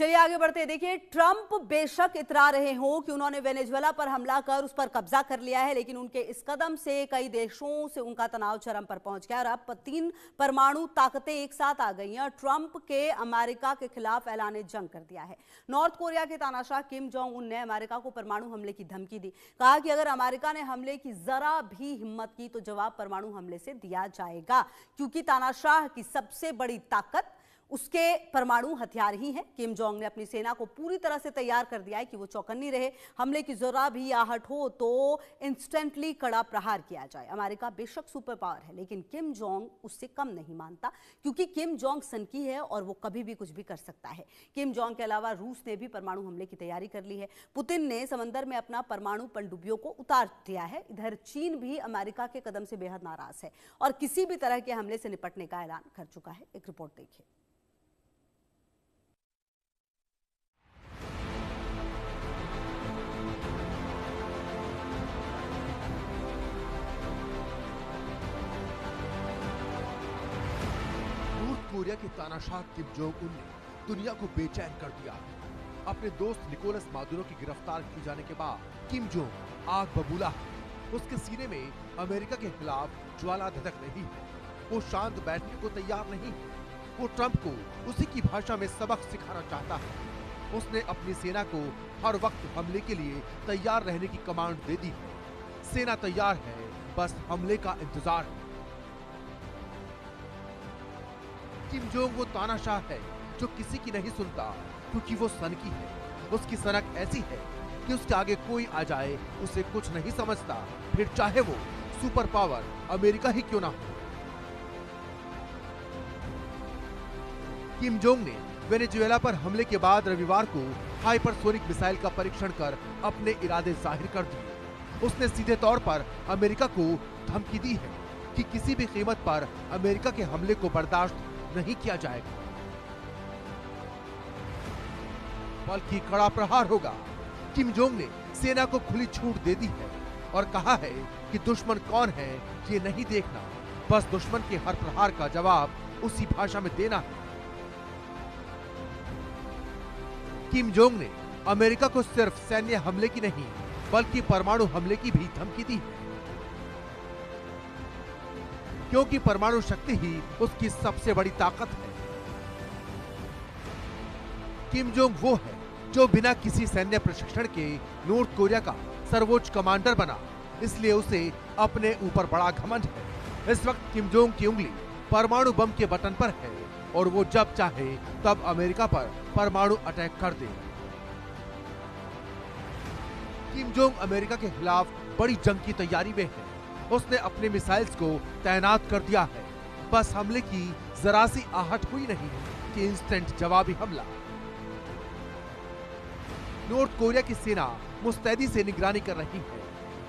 चलिए आगे बढ़ते हैं। देखिए, ट्रंप बेशक इतरा रहे हो कि उन्होंने वेनेजुएला पर हमला कर उस पर कब्जा कर लिया है, लेकिन उनके इस कदम से कई देशों से उनका तनाव चरम पर पहुंच गया और अब 3 परमाणु ताकतें एक साथ आ गई हैं और ट्रंप के अमेरिका के खिलाफ ऐलान जंग कर दिया है। नॉर्थ कोरिया के तानाशाह किम जोंग उन ने अमेरिका को परमाणु हमले की धमकी दी। कहा कि अगर अमेरिका ने हमले की जरा भी हिम्मत की तो जवाब परमाणु हमले से दिया जाएगा, क्योंकि तानाशाह की सबसे बड़ी ताकत उसके परमाणु हथियार ही हैं। किम जोंग ने अपनी सेना को पूरी तरह से तैयार कर दिया है कि वो चौकन्नी रहे, हमले की जरा भी आहट हो तो इंस्टेंटली कड़ा प्रहार किया जाए। अमेरिका बेशक सुपर पावर है, लेकिन किम जोंग उससे कम नहीं मानता, क्योंकि किम जोंग सनकी है और वो कभी भी कुछ भी कर सकता है। किम जोंग के अलावा रूस ने भी परमाणु हमले की तैयारी कर ली है। पुतिन ने समंदर में अपना परमाणु पनडुब्बियों को उतार दिया है। इधर चीन भी अमेरिका के कदम से बेहद नाराज है और किसी भी तरह के हमले से निपटने का ऐलान कर चुका है। एक रिपोर्ट देखिए। कोरिया के तानाशाह किम जोंग उन ने दुनिया को बेचैन कर दिया। अपने दोस्त निकोलस मादुरो की गिरफ्तार किए जाने के बाद किम जोंग आग बबूला है। उसके सीने में अमेरिका के खिलाफ ज्वाला धधक रही है। वो शांत बैठने को तैयार नहीं है। वो ट्रंप को उसी की भाषा में सबक सिखाना चाहता है। उसने अपनी सेना को हर वक्त हमले के लिए तैयार रहने की कमांड दे दी है। सेना तैयार है, बस हमले का इंतजार है। किम जोंग वो तानाशाह है जो किसी की नहीं सुनता, क्योंकि वो सनकी है। उसकी सनक ऐसी है कि उसके आगे कोई आ जाए उसे कुछ नहीं समझता, फिर चाहे वो सुपर पावर अमेरिका ही क्यों ना हो। किम जोंग ने वेनेजुएला पर हमले के बाद रविवार को हाइपरसोनिक मिसाइल का परीक्षण कर अपने इरादे जाहिर कर दिए। उसने सीधे तौर पर अमेरिका को धमकी दी है कि किसी भी कीमत पर अमेरिका के हमले को बर्दाश्त नहीं किया जाएगा, बल्कि कड़ा प्रहार होगा। किम जोंग ने सेना को खुली छूट दे दी है और कहा है कि दुश्मन कौन है ये नहीं देखना, बस दुश्मन के हर प्रहार का जवाब उसी भाषा में देना है। किम जोंग ने अमेरिका को सिर्फ सैन्य हमले की नहीं, बल्कि परमाणु हमले की भी धमकी दी है, क्योंकि परमाणु शक्ति ही उसकी सबसे बड़ी ताकत है। किम जोंग वो है जो बिना किसी सैन्य प्रशिक्षण के नॉर्थ कोरिया का सर्वोच्च कमांडर बना, इसलिए उसे अपने ऊपर बड़ा घमंड है। इस वक्त किम जोंग की उंगली परमाणु बम के बटन पर है और वो जब चाहे तब अमेरिका पर परमाणु अटैक कर दे। किम जोंग अमेरिका के खिलाफ बड़ी जंग की तैयारी में है। उसने अपने मिसाइल्स को तैनात कर दिया है। बस हमले की जरा सी आहट हुई नहीं कि इंस्टेंट जवाबी हमला। नॉर्थ कोरिया की सेना मुस्तैदी से निगरानी कर रही है,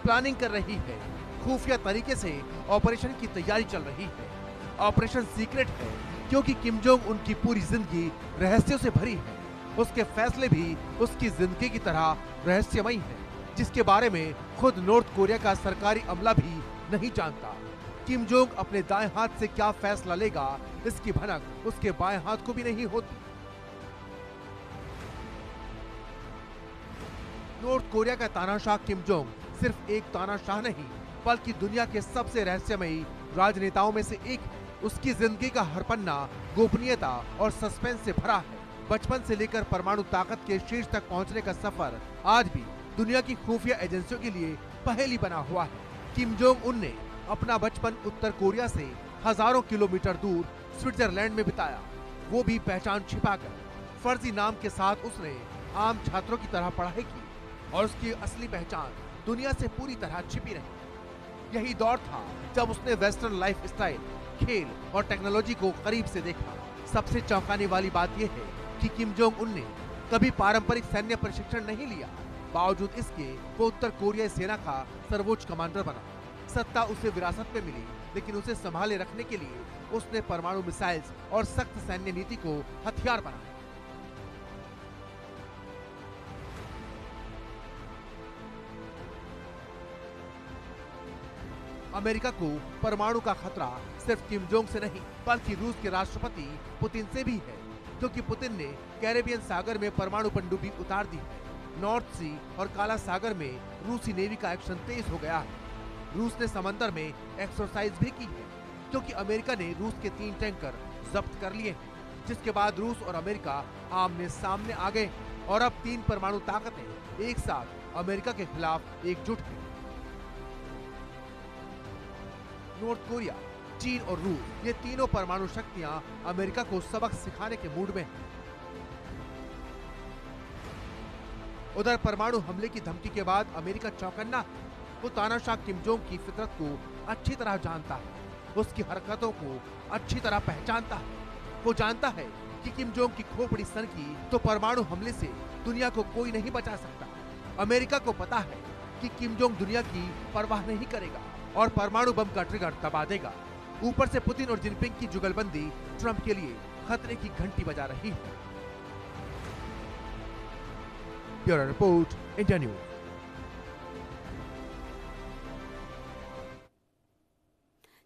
प्लानिंग कर रही है, खुफिया तरीके से ऑपरेशन की तैयारी चल रही है। ऑपरेशन सीक्रेट है क्योंकि किम जोंग उनकी पूरी जिंदगी रहस्यों से भरी है। उसके फैसले भी उसकी जिंदगी की तरह रहस्यमयी है, जिसके बारे में खुद नॉर्थ कोरिया का सरकारी अमला भी नहीं जानता। किम जोंग अपने दाएं हाथ से क्या फैसला लेगा, इसकी भनक उसके बाएं हाथ को भी नहीं होती। नॉर्थ कोरिया का तानाशाह किम जोंग सिर्फ एक तानाशाह नहीं, बल्कि दुनिया के सबसे रहस्यमयी राजनेताओं में से एक है। उसकी जिंदगी का हर पन्ना गोपनीयता और सस्पेंस से भरा है। बचपन से लेकर परमाणु ताकत के शीर्ष तक पहुंचने का सफर आज भी दुनिया की खुफिया एजेंसियों के लिए पहेली बना हुआ है। किम जोंग उन ने अपना बचपन उत्तर कोरिया से हजारों किलोमीटर दूर स्विट्जरलैंड में बिताया, वो भी पहचान छिपाकर। फर्जी नाम के साथ उसने आम छात्रों की तरह पढ़ाई की और उसकी असली पहचान दुनिया से पूरी तरह छिपी रही। यही दौर था जब उसने वेस्टर्न लाइफ स्टाइल, खेल और टेक्नोलॉजी को करीब से देखा। सबसे चौंकाने वाली बात यह है कि किम जोंग उन ने कभी पारंपरिक सैन्य प्रशिक्षण नहीं लिया। बावजूद इसके वो उत्तर कोरियाई सेना का सर्वोच्च कमांडर बना। सत्ता उसे विरासत में मिली, लेकिन उसे संभाले रखने के लिए उसने परमाणु मिसाइल्स और सख्त सैन्य नीति को हथियार बनाया। अमेरिका को परमाणु का खतरा सिर्फ किम जोंग से नहीं, बल्कि रूस के राष्ट्रपति पुतिन से भी है। क्योंकि पुतिन ने कैरेबियन सागर में परमाणु पनडुब्बी उतार दी। नॉर्थ सी और काला सागर में रूसी नेवी का एक्शन तेज हो गया है। रूस ने समंदर में एक्सरसाइज भी की है, क्योंकि अमेरिका ने रूस के 3 टैंकर जब्त कर लिए, जिसके बाद रूस और अमेरिका आमने सामने आ गए और अब 3 परमाणु ताकतें एक साथ अमेरिका के खिलाफ एकजुट हैं। नॉर्थ कोरिया, चीन और रूस, ये तीनों परमाणु शक्तियां अमेरिका को सबक सिखाने के मूड में हैं। उधर परमाणु हमले की धमकी के बाद अमेरिका चौकन्ना है। वो तानाशाह किम जोंग की फितरत को अच्छी तरह जानता है, उसकी हरकतों को अच्छी तरह पहचानता है। वो जानता है कि किम जोंग की खोपड़ी सनकी तो परमाणु हमले से दुनिया को कोई नहीं बचा सकता। अमेरिका को पता है कि किम जोंग दुनिया की परवाह नहीं करेगा और परमाणु बम का ट्रिगर दबा देगा। ऊपर से पुतिन और जिनपिंग की जुगलबंदी ट्रंप के लिए खतरे की घंटी बजा रही है। Bureau report, India news.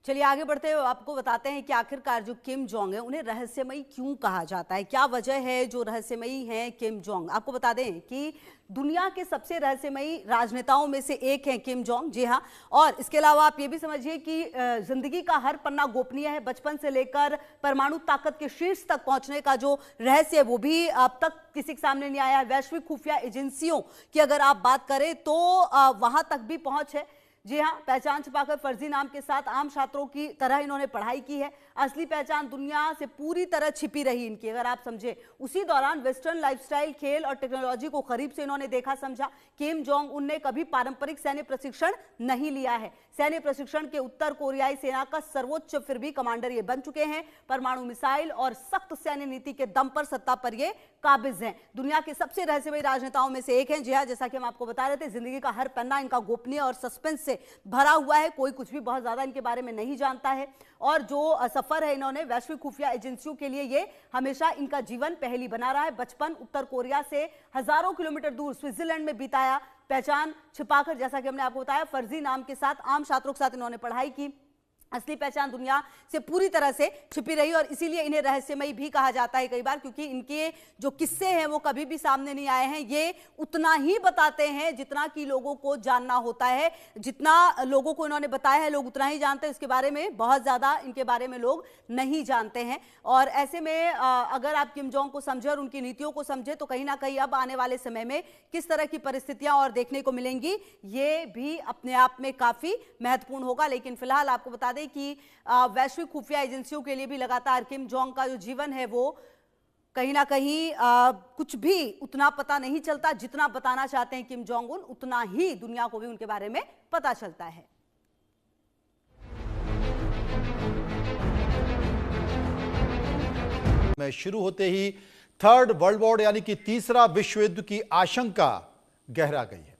चलिए आगे बढ़ते हुए आपको बताते हैं कि आखिरकार जो किम जोंग है उन्हें रहस्यमयी क्यों कहा जाता है, क्या वजह है जो रहस्यमयी है किम जोंग। आपको बता दें कि दुनिया के सबसे रहस्यमयी राजनेताओं में से एक हैं किम जोंग, जी हाँ। और इसके अलावा आप ये भी समझिए कि जिंदगी का हर पन्ना गोपनीय है। बचपन से लेकर परमाणु ताकत के शीर्ष तक पहुंचने का जो रहस्य है वो भी अब तक किसी के सामने नहीं आया है। वैश्विक खुफिया एजेंसियों की अगर आप बात करें तो वहां तक भी पहुंच है। जी हाँ, पहचान छुपाकर फर्जी नाम के साथ आम छात्रों की तरह इन्होंने पढ़ाई की है। असली पहचान दुनिया से पूरी तरह छिपी रही इनकी, अगर आप समझे। उसी दौरान वेस्टर्न लाइफस्टाइल, खेल और टेक्नोलॉजी को करीब से इन्होंने देखा समझा। किम जोंग उन ने कभी पारंपरिक सैन्य प्रशिक्षण नहीं लिया है। सैन्य प्रशिक्षण के उत्तर कोरियाई सेना का सर्वोच्च फिर भी कमांडर ये बन चुके हैं। परमाणु मिसाइल और सख्त सैन्य नीति के दम पर सत्ता पर ये काबिज हैं। दुनिया के सबसे रहस्यमयी राजनेताओं में से एक हैं। जी हाँ, जैसा कि हम आपको बता रहे थे, जिंदगी का हर पन्ना इनका गोपनीय और सस्पेंस से भरा हुआ है। कोई कुछ भी बहुत ज्यादा इनके बारे में नहीं जानता है। और जो सफर है इन्होंने वैश्विक खुफिया एजेंसियों के लिए, ये हमेशा इनका जीवन पहेली बना रहा है। बचपन उत्तर कोरिया से हजारों किलोमीटर दूर स्विट्जरलैंड में बिताया। पहचान छिपाकर, जैसा कि हमने आपको बताया, फर्जी नाम के साथ आम छात्रों के साथ इन्होंने पढ़ाई की। असली पहचान दुनिया से पूरी तरह से छिपी रही और इसीलिए इन्हें रहस्यमयी भी कहा जाता है कई बार, क्योंकि इनके जो किस्से हैं वो कभी भी सामने नहीं आए हैं। ये उतना ही बताते हैं जितना कि लोगों को जानना होता है। जितना लोगों को इन्होंने बताया है लोग उतना ही जानते हैं, इसके बारे में बहुत ज्यादा इनके बारे में लोग नहीं जानते हैं। और ऐसे में अगर आप किम जोंग को समझे और उनकी नीतियों को समझे तो कहीं ना कहीं अब आने वाले समय में किस तरह की परिस्थितियां और देखने को मिलेंगी ये भी अपने आप में काफी महत्वपूर्ण होगा। लेकिन फिलहाल आपको बता दें कि वैश्विक खुफिया एजेंसियों के लिए भी लगातार किम जोंग का जो जीवन है वो कहीं ना कहीं कुछ भी उतना पता नहीं चलता जितना बताना चाहते हैं किम जोंग उन, उतना ही दुनिया को भी उनके बारे में पता चलता है। में शुरू होते ही थर्ड वर्ल्ड वॉर यानी कि तीसरा विश्व युद्ध की आशंका गहरा गई है।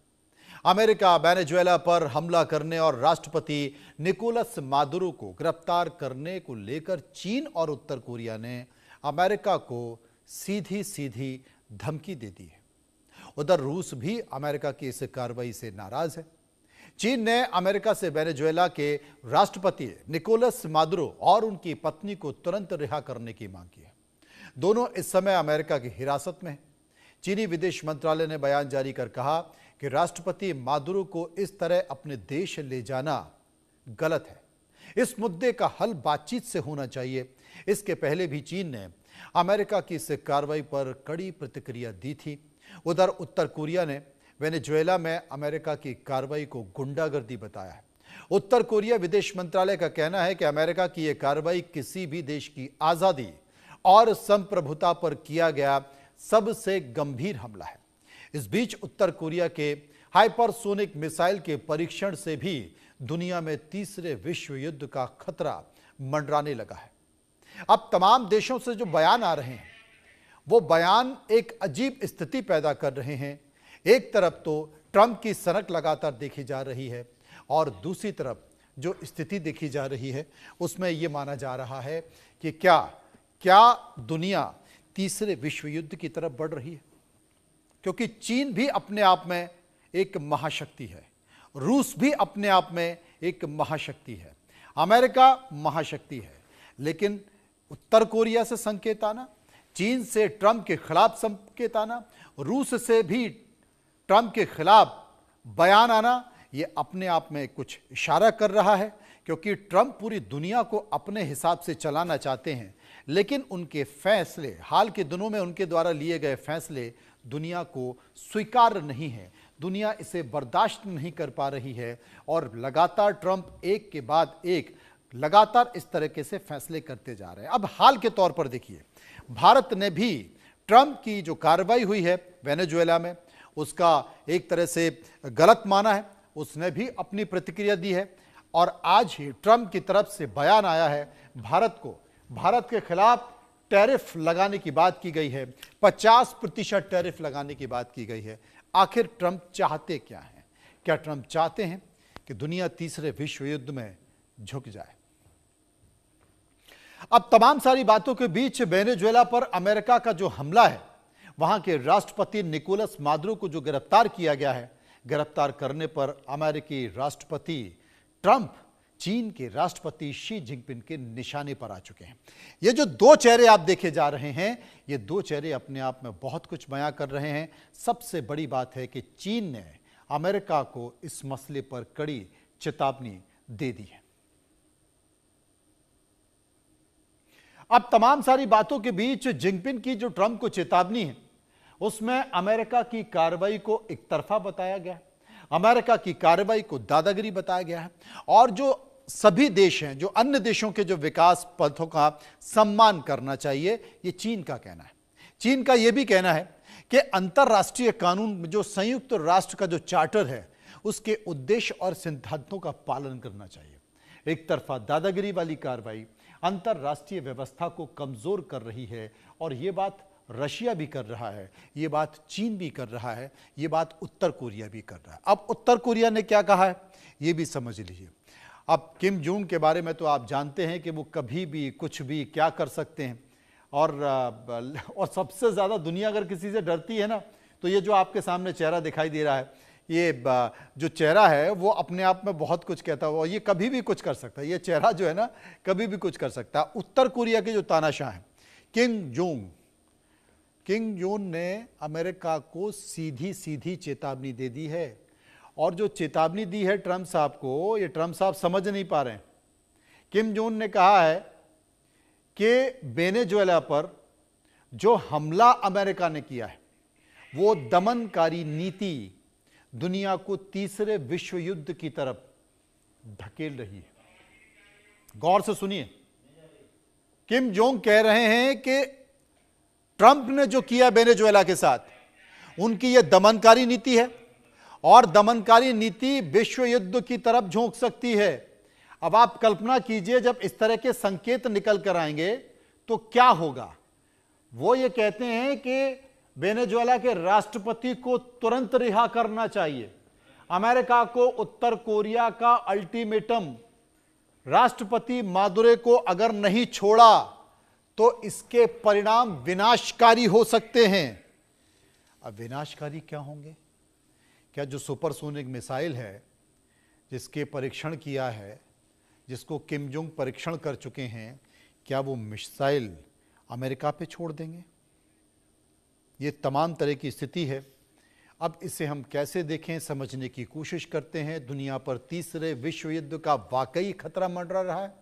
अमेरिका वेनेजुएला पर हमला करने और राष्ट्रपति निकोलस मादुरो को गिरफ्तार करने को लेकर चीन और उत्तर कोरिया ने अमेरिका को सीधी सीधी धमकी दे दी है। उधर रूस भी अमेरिका की इस कार्रवाई से नाराज है। चीन ने अमेरिका से वेनेजुएला के राष्ट्रपति निकोलस मादुरो और उनकी पत्नी को तुरंत रिहा करने की मांग की है। दोनों इस समय अमेरिका की हिरासत में हैं। चीनी विदेश मंत्रालय ने बयान जारी कर कहा कि राष्ट्रपति मादुरो को इस तरह अपने देश ले जाना गलत है। इस मुद्दे का हल बातचीत से होना चाहिए। इसके पहले भी चीन ने अमेरिका की इस कार्रवाई पर कड़ी प्रतिक्रिया दी थी। उधर उत्तर कोरिया ने वेनेजुएला में अमेरिका की कार्रवाई को गुंडागर्दी बताया है। उत्तर कोरिया विदेश मंत्रालय का कहना है कि अमेरिका की यह कार्रवाई किसी भी देश की आजादी और संप्रभुता पर किया गया सबसे गंभीर हमला है। इस बीच उत्तर कोरिया के हाइपरसोनिक मिसाइल के परीक्षण से भी दुनिया में तीसरे विश्व युद्ध का खतरा मंडराने लगा है। अब तमाम देशों से जो बयान आ रहे हैं वो बयान एक अजीब स्थिति पैदा कर रहे हैं। एक तरफ तो ट्रंप की सनक लगातार देखी जा रही है और दूसरी तरफ जो स्थिति देखी जा रही है उसमें यह माना जा रहा है कि क्या दुनिया तीसरे विश्व युद्ध की तरफ बढ़ रही है, क्योंकि चीन भी अपने आप में एक महाशक्ति है, रूस भी अपने आप में एक महाशक्ति है, अमेरिका महाशक्ति है, लेकिन उत्तर कोरिया से संकेत आना, चीन से ट्रंप के खिलाफ संकेत आना, रूस से भी ट्रंप के खिलाफ बयान आना, यह अपने आप में कुछ इशारा कर रहा है, क्योंकि ट्रंप पूरी दुनिया को अपने हिसाब से चलाना चाहते हैं, लेकिन उनके फैसले, हाल के दिनों में उनके द्वारा लिए गए फैसले दुनिया को स्वीकार्य नहीं है, दुनिया इसे बर्दाश्त नहीं कर पा रही है और लगातार ट्रंप एक के बाद एक लगातार इस तरीके से फैसले करते जा रहे हैं। अब हाल के तौर पर देखिए, भारत ने भी ट्रंप की जो कार्रवाई हुई है वेनेजुएला में, उसका एक तरह से गलत माना है, उसने भी अपनी प्रतिक्रिया दी है और आज ही ट्रंप की तरफ से बयान आया है, भारत के खिलाफ टैरिफ लगाने की बात की गई है, 50% टैरिफ लगाने की बात की गई है। आखिर ट्रंप चाहते क्या हैं? क्या ट्रंप चाहते हैं कि दुनिया तीसरे विश्व युद्ध में झुक जाए? अब तमाम सारी बातों के बीच वेनेजुएला पर अमेरिका का जो हमला है, वहां के राष्ट्रपति निकोलस मादुरो को जो गिरफ्तार किया गया है, गिरफ्तार करने पर अमेरिकी राष्ट्रपति ट्रंप चीन के राष्ट्रपति शी जिनपिंग के निशाने पर आ चुके हैं। ये जो दो चेहरे आप देखे जा रहे हैं, ये दो चेहरे अपने आप में बहुत कुछ बयां कर रहे हैं। सबसे बड़ी बात है कि चीन ने अमेरिका को इस मसले पर कड़ी चेतावनी दे दी है। अब तमाम सारी बातों के बीच जिनपिंग की जो ट्रंप को चेतावनी है, उसमें अमेरिका की कार्रवाई को एक तरफा बताया गया है, अमेरिका की कार्रवाई को दादागिरी बताया गया है और जो सभी देश हैं, जो अन्य देशों के जो विकास पथों का सम्मान करना चाहिए, ये चीन का कहना है। चीन का यह भी कहना है कि अंतर्राष्ट्रीय कानून, जो संयुक्त राष्ट्र का जो चार्टर है, उसके उद्देश्य और सिद्धांतों का पालन करना चाहिए। एक तरफा दादागिरी वाली कार्रवाई अंतर्राष्ट्रीय व्यवस्था को कमजोर कर रही है और ये बात रशिया भी कर रहा है, ये बात चीन भी कर रहा है, ये बात उत्तर कोरिया भी कर रहा है। अब उत्तर कोरिया ने क्या कहा है, ये भी समझ लीजिए। अब किम जोंग के बारे में तो आप जानते हैं कि वो कभी भी कुछ भी क्या कर सकते हैं और सबसे ज़्यादा दुनिया अगर किसी से डरती है ना, तो ये जो आपके सामने चेहरा दिखाई दे रहा है, ये जो चेहरा है वो अपने आप में बहुत कुछ कहता है और ये कभी भी कुछ कर सकता है। ये चेहरा जो है ना, कभी भी कुछ कर सकता है। उत्तर कोरिया के जो तानाशाह हैं किम जोंग ने अमेरिका को सीधी सीधी चेतावनी दे दी है और जो चेतावनी दी है ट्रंप साहब को, ये ट्रंप साहब समझ नहीं पा रहे हैं। किम जोंग ने कहा है कि वेनेजुएला पर जो हमला अमेरिका ने किया है, वो दमनकारी नीति दुनिया को तीसरे विश्व युद्ध की तरफ धकेल रही है। गौर से सुनिए, किम जोंग कह रहे हैं कि ट्रंप ने जो किया वेनेजुएला के साथ, उनकी यह दमनकारी नीति है और दमनकारी नीति विश्व युद्ध की तरफ झोंक सकती है। अब आप कल्पना कीजिए, जब इस तरह के संकेत निकल कर आएंगे तो क्या होगा। वो ये कहते हैं कि वेनेजुएला के राष्ट्रपति को तुरंत रिहा करना चाहिए। अमेरिका को उत्तर कोरिया का अल्टीमेटम, राष्ट्रपति मादुरो को अगर नहीं छोड़ा तो इसके परिणाम विनाशकारी हो सकते हैं। अब विनाशकारी क्या होंगे? क्या जो सुपरसोनिक मिसाइल है, जिसके परीक्षण किया है, जिसको किम जोंग परीक्षण कर चुके हैं, क्या वो मिसाइल अमेरिका पे छोड़ देंगे? ये तमाम तरह की स्थिति है। अब इसे हम कैसे देखें, समझने की कोशिश करते हैं। दुनिया पर तीसरे विश्व युद्ध का वाकई खतरा मंडरा रहा है।